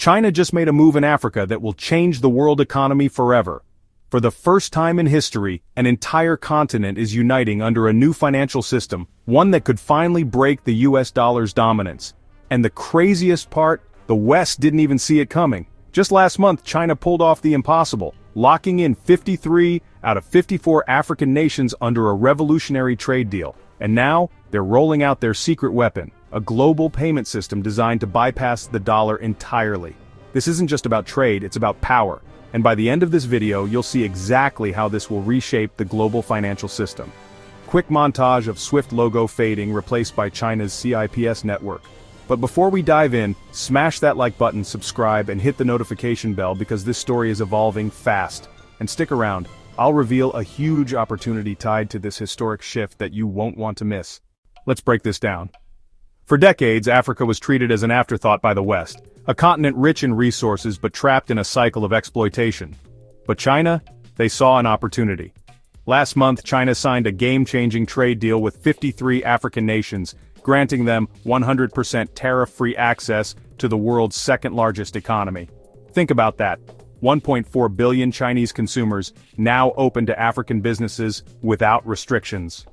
China just made a move in Africa that will change the world economy forever. For the first time in history, an entire continent is uniting under a new financial system, one that could finally break the US dollar's dominance. And the craziest part, the West didn't even see it coming. Just last month, China pulled off the impossible, locking in 53 out of 54 African nations under a revolutionary trade deal. And now, they're rolling out their secret weapon, a global payment system designed to bypass the dollar entirely. This isn't just about trade, it's about power. And by the end of this video, you'll see exactly how this will reshape the global financial system. Quick montage of SWIFT logo fading replaced by China's CIPS network. But before we dive in, smash that like button, subscribe, and hit the notification bell because this story is evolving fast. And stick around, I'll reveal a huge opportunity tied to this historic shift that you won't want to miss. Let's break this down. For decades, Africa was treated as an afterthought by the West, a continent rich in resources but trapped in a cycle of exploitation. But China? They saw an opportunity. Last month, China signed a game-changing trade deal with 53 African nations, granting them 100% tariff-free access to the world's second-largest economy. Think about that. 1.4 billion Chinese consumers now open to African businesses without restrictions.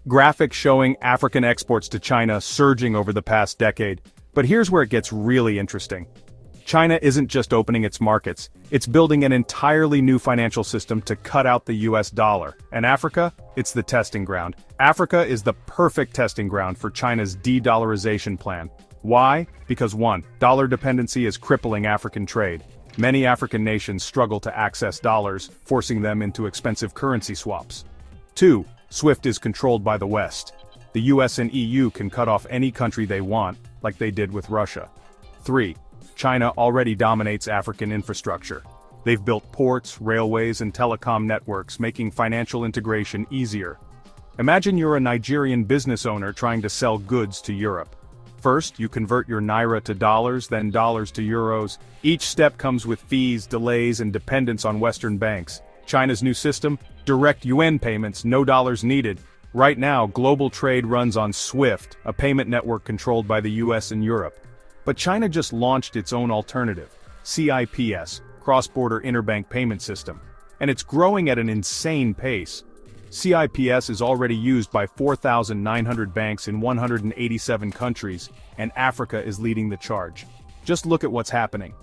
Graphics showing African exports to China surging over the past decade. But here's where it gets really interesting. China isn't just opening its markets, it's building an entirely new financial system to cut out the US dollar. And Africa? It's the testing ground. Africa is the perfect testing ground for China's de-dollarization plan. Why? Because 1. Dollar dependency is crippling African trade. Many African nations struggle to access dollars, forcing them into expensive currency swaps. 2. SWIFT is controlled by the West. The US and EU can cut off any country they want, like they did with Russia. 3. China already dominates African infrastructure. They've built ports, railways, and telecom networks, making financial integration easier. Imagine you're a Nigerian business owner trying to sell goods to Europe. First, you convert your naira to dollars, then dollars to euros. Each step comes with fees, delays, and dependence on Western banks. China's new system? Direct yuan payments, no dollars needed. Right now, global trade runs on SWIFT, a payment network controlled by the US and Europe. But China just launched its own alternative, CIPS, Cross-Border Interbank Payment System. And it's growing at an insane pace. CIPS is already used by 4,900 banks in 187 countries, and Africa is leading the charge. Just look at what's happening.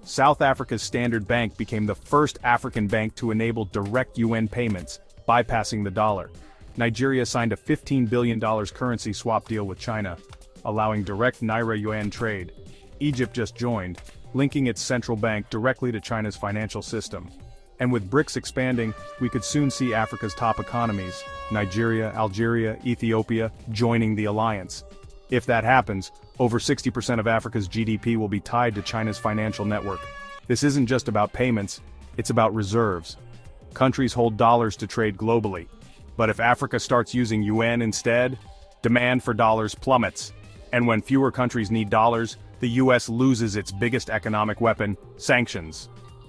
South Africa's Standard Bank became the first African bank to enable direct yuan payments, bypassing the dollar. Nigeria signed a $15 billion currency swap deal with China, allowing direct naira-yuan trade. Egypt just joined, linking its central bank directly to China's financial system. And with BRICS expanding, we could soon see Africa's top economies, Nigeria, Algeria, Ethiopia, joining the alliance. If that happens, over 60% of Africa's GDP will be tied to China's financial network. This isn't just about payments, it's about reserves. Countries hold dollars to trade globally. But if Africa starts using yuan instead, demand for dollars plummets. And when fewer countries need dollars, the US loses its biggest economic weapon, sanctions.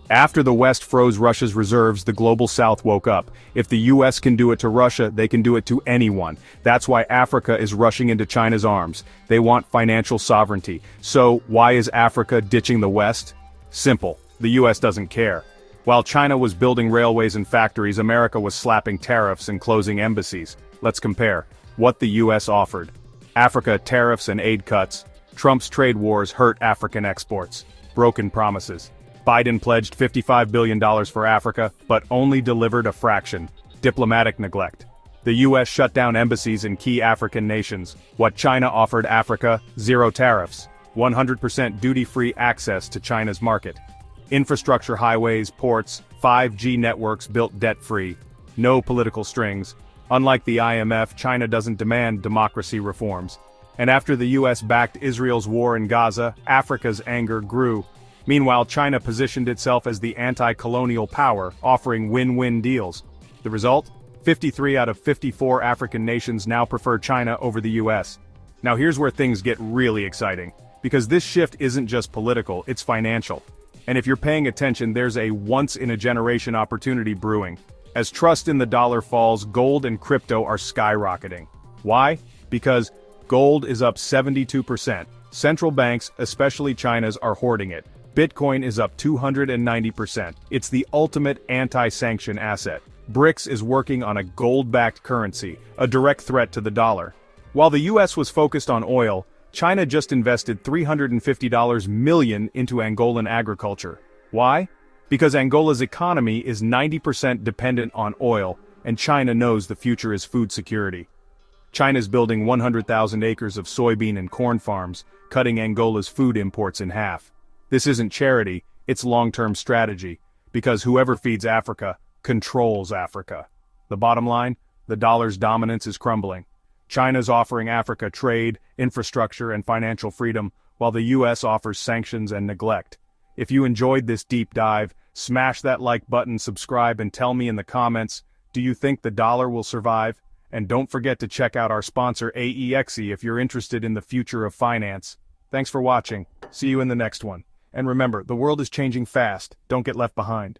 After the West froze Russia's reserves, the global South woke up. If the US can do it to Russia, they can do it to anyone. That's why Africa is rushing into China's arms. They want financial sovereignty. So, why is Africa ditching the West? Simple. The US doesn't care. While China was building railways and factories, America was slapping tariffs and closing embassies. Let's compare. What the US offered. Africa tariffs and aid cuts. Trump's trade wars hurt African exports. Broken promises. Biden pledged $55 billion for Africa, but only delivered a fraction. Diplomatic neglect. The US shut down embassies in key African nations. What China offered Africa? Zero tariffs. 100% duty-free access to China's market. Infrastructure highways, ports, 5G networks built debt-free. No political strings. Unlike the IMF, China doesn't demand democracy reforms. And after the US backed Israel's war in Gaza, Africa's anger grew. Meanwhile, China positioned itself as the anti-colonial power, offering win-win deals. The result? 53 out of 54 African nations now prefer China over the US. Now here's where things get really exciting. Because this shift isn't just political, it's financial. And if you're paying attention, there's a once-in-a-generation opportunity brewing. As trust in the dollar falls, gold and crypto are skyrocketing. Why? Because gold is up 72%. Central banks, especially China's, are hoarding it. Bitcoin is up 290%. It's the ultimate anti-sanction asset. BRICS is working on a gold-backed currency, a direct threat to the dollar. While the US was focused on oil, China just invested $350 million into Angolan agriculture. Why? Because Angola's economy is 90% dependent on oil, and China knows the future is food security. China's building 100,000 acres of soybean and corn farms, cutting Angola's food imports in half. This isn't charity, it's long-term strategy, because whoever feeds Africa controls Africa. The bottom line, the dollar's dominance is crumbling. China's offering Africa trade, infrastructure, and financial freedom, while the US offers sanctions and neglect. If you enjoyed this deep dive, smash that like button, subscribe, and tell me in the comments, do you think the dollar will survive? And don't forget to check out our sponsor AEXI if you're interested in the future of finance. Thanks for watching. See you in the next one. And remember, the world is changing fast. Don't get left behind.